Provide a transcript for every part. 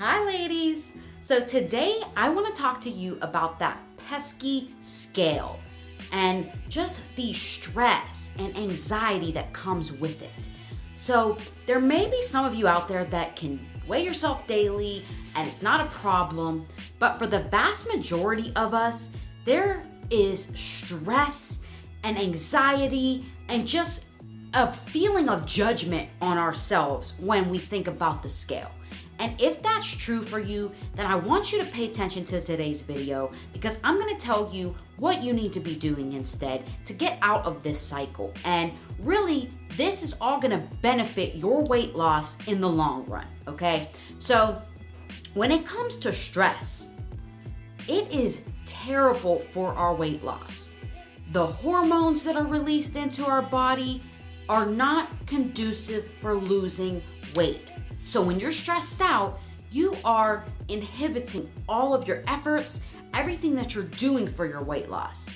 Hi ladies! So today I want to talk to you about that pesky scale and just the stress and anxiety that comes with it. So there may be some of you out there that can weigh yourself daily and it's not a problem, but for the vast majority of us, there is stress and anxiety and just a feeling of judgment on ourselves when we think about the scale. And if that's true for you, then I want you to pay attention to today's video because I'm going to tell you what you need to be doing instead to get out of this cycle. And really, this is all going to benefit your weight loss in the long run, okay? So when it comes to stress, it is terrible for our weight loss. The hormones that are released into our body are not conducive for losing weight. So when you're stressed out, you are inhibiting all of your efforts, everything that you're doing for your weight loss.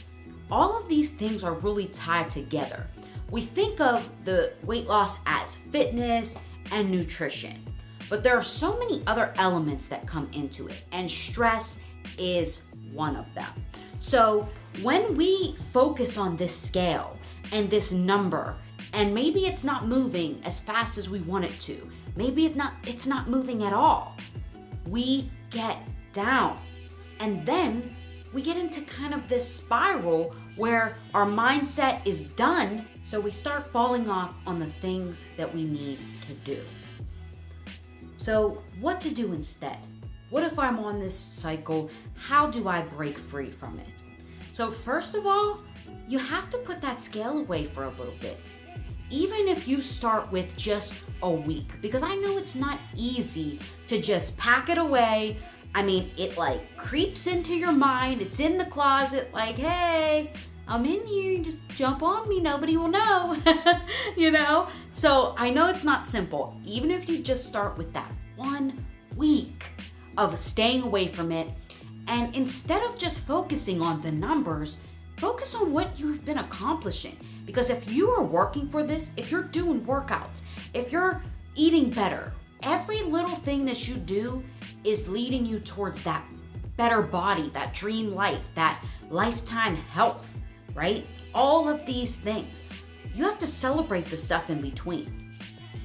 All of these things are really tied together. We think of the weight loss as fitness and nutrition, but there are so many other elements that come into it, and stress is one of them. So when we focus on this scale and this number, and maybe it's not moving as fast as we want it to, maybe it's not moving at all, we get down. And then we get into kind of this spiral where our mindset is done, so we start falling off on the things that we need to do. So what to do instead? What if I'm on this cycle? How do I break free from it? So first of all, you have to put that scale away for a little bit. Even if you start with just a week, because I know it's not easy to just pack it away. I mean, it like creeps into your mind. It's in the closet like, hey, I'm in here, just jump on me, nobody will know, you know? So I know it's not simple. Even if you just start with that 1 week of staying away from it, and instead of just focusing on the numbers, focus on what you've been accomplishing. Because if you are working for this, if you're doing workouts, if you're eating better, every little thing that you do is leading you towards that better body, that dream life, that lifetime health, right? All of these things. You have to celebrate the stuff in between.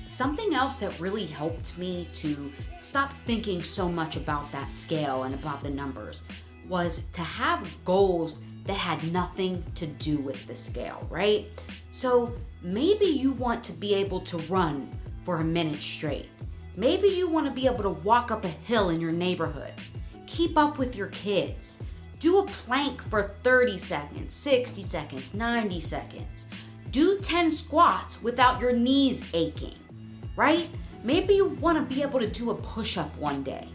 Something else that really helped me to stop thinking so much about that scale and about the numbers was to have goals that had nothing to do with the scale, right? So maybe you want to be able to run for a minute straight. Maybe you want to be able to walk up a hill in your neighborhood, keep up with your kids, do a plank for 30 seconds, 60 seconds, 90 seconds, do 10 squats without your knees aching, right? Maybe you want to be able to do a push-up one day.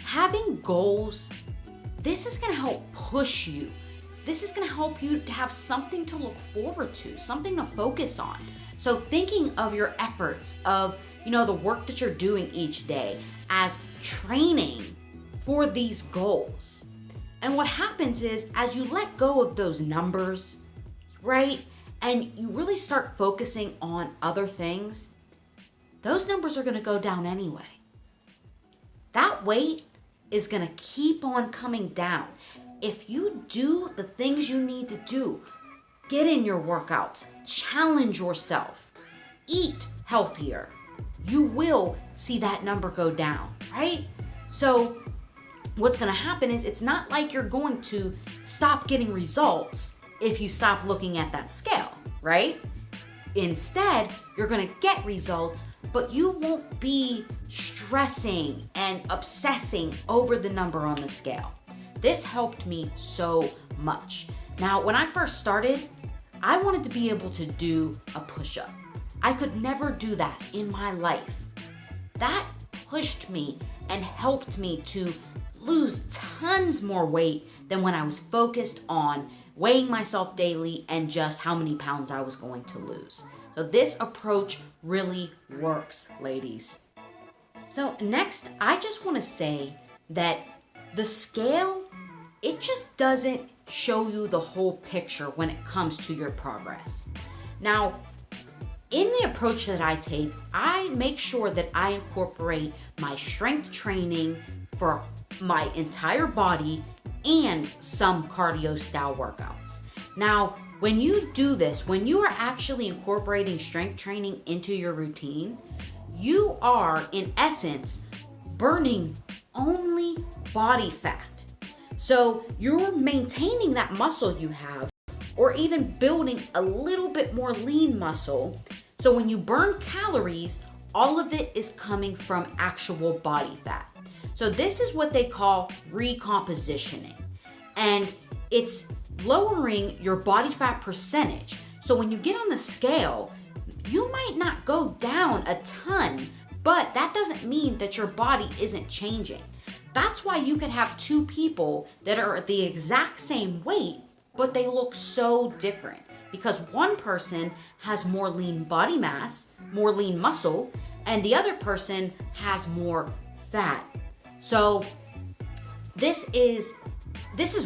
Having goals, this is going to help push you. This is going to help you to have something to look forward to, something to focus on. So thinking of your efforts, of, the work that you're doing each day as training for these goals. And what happens is, as you let go of those numbers, right, and you really start focusing on other things, those numbers are going to go down anyway. That weight is going to keep on coming down. If you do the things you need to do, get in your workouts, challenge yourself, eat healthier, you will see that number go down, right? So what's going to happen is it's not like you're going to stop getting results if you stop looking at that scale, right? Instead, you're going to get results, but you won't be stressing and obsessing over the number on the scale. This helped me so much. Now, when I first started, I wanted to be able to do a push-up. I could never do that in my life. That pushed me and helped me to lose tons more weight than when I was focused on weighing myself daily and just how many pounds I was going to lose. So this approach really works, ladies. So next, I just want to say that the scale, it just doesn't show you the whole picture when it comes to your progress. Now, In the approach that I take, I make sure that I incorporate my strength training for my entire body and some cardio style workouts. Now, when you do this, when you are actually incorporating strength training into your routine, you are in essence burning only body fat. So you're maintaining that muscle you have, or even building a little bit more lean muscle. So when you burn calories, all of it is coming from actual body fat. So this is what they call recompositioning. And it's lowering your body fat percentage. So when you get on the scale, you might not go down a ton, but that doesn't mean that your body isn't changing. That's why you could have two people that are the exact same weight, but they look so different, because one person has more lean body mass, more lean muscle, and the other person has more fat. So this is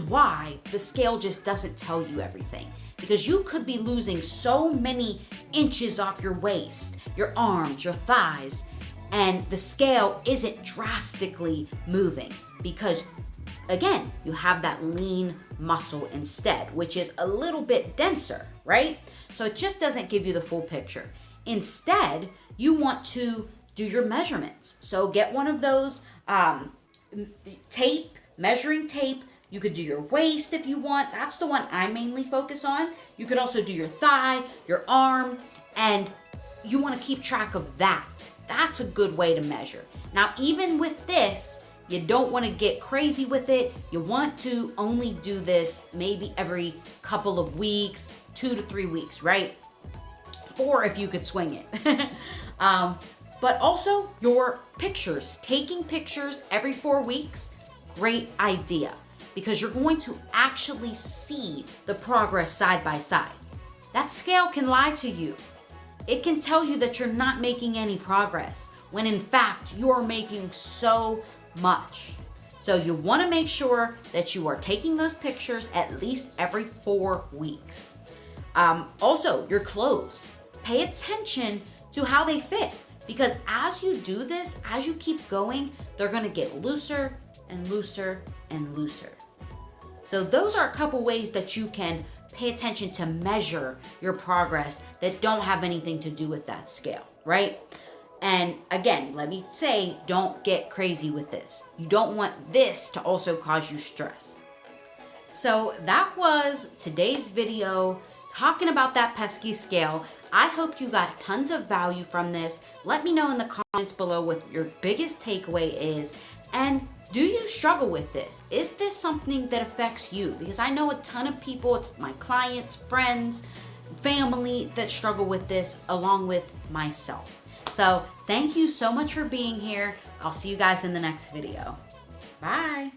why the scale just doesn't tell you everything, because you could be losing so many inches off your waist, your arms, your thighs, and the scale isn't drastically moving because, again, you have that lean muscle instead, which is a little bit denser, right? So it just doesn't give you the full picture. Instead, you want to do your measurements. So get one of those measuring tape. You could do your waist if you want. That's the one I mainly focus on. You could also do your thigh, your arm, and you want to keep track of that. That's a good way to measure. Now, even with this, you don't want to get crazy with it. You want to only do this maybe every couple of weeks, 2 to 3 weeks, right? 4 if you could swing it. But also your pictures, taking pictures every 4 weeks, great idea, because you're going to actually see the progress side by side. That scale can lie to you. It can tell you that you're not making any progress, when in fact you're making so much. So you want to make sure that you are taking those pictures at least every 4 weeks. Also, your clothes. Pay attention to how they fit, because as you do this, as you keep going, they're going to get looser and looser and looser. So those are a couple ways that you can pay attention to measure your progress that don't have anything to do with that scale, right? And again, let me say, don't get crazy with this. You don't want this to also cause you stress. So that was today's video talking about that pesky scale. I hope you got tons of value from this. Let me know in the comments below what your biggest takeaway is. And do you struggle with this? Is this something that affects you? Because I know a ton of people, it's my clients, friends, family that struggle with this, along with myself. So thank you so much for being here. I'll see you guys in the next video. Bye.